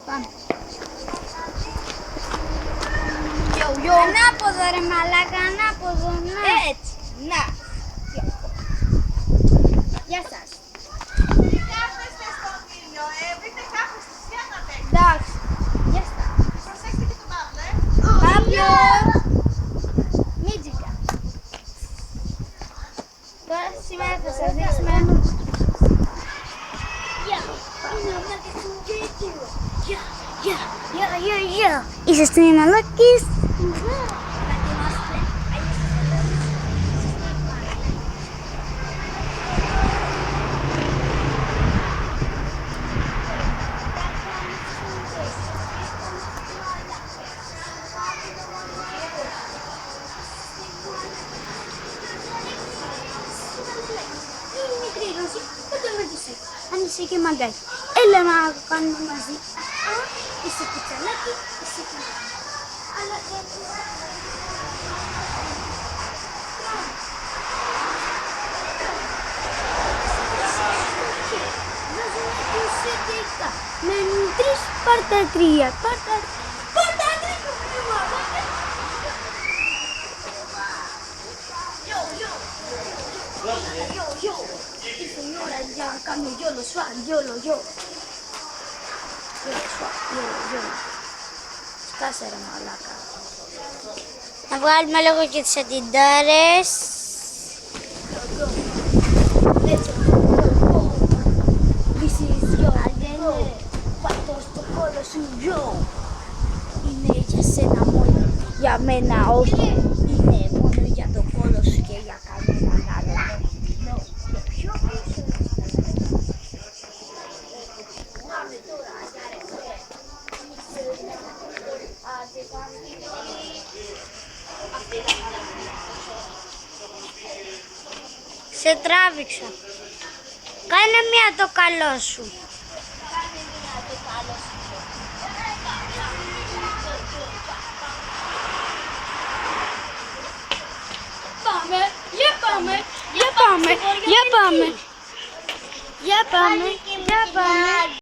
Πάμε. Ανάποδο ρε μαλάκα, ανάποδο, να. Έτσι, να. Γεια σας. Τι κάθεστε στον ήλιο, βρείτε κάθεστε, σιάνατε. Εντάξει. Γεια σας. Προσέξτε και τον άλλο, Παύλο. Μίτζικα. Τώρα σήμερα θα σας δείξουμε ένα... Είσαι στην Ιμαλάκης. Αν είσαι και μαγκάκι, έλα να κάνουμε μαζί. Είσαι κουτσαλάκι, είσαι και αλλά μένουν 3, πάρτα 3, πάρτα 3. Y señora, ya cambio yo lo swag, yo. Yo lo swag, yo. Σκάσε ρε μαλάκα. Να βγάλουμε λίγο και τις αντιντάρες. This is yo, πατώ στο κόλλο σου, yo. Είναι για σένα μόνο, για μένα όχι. Είναι μόνο για το κόλλο σου και για κανέναν άλλο. Πιο πίσω. Σε τράβηξα. Κάνε μία το καλό σου. Για πάμε.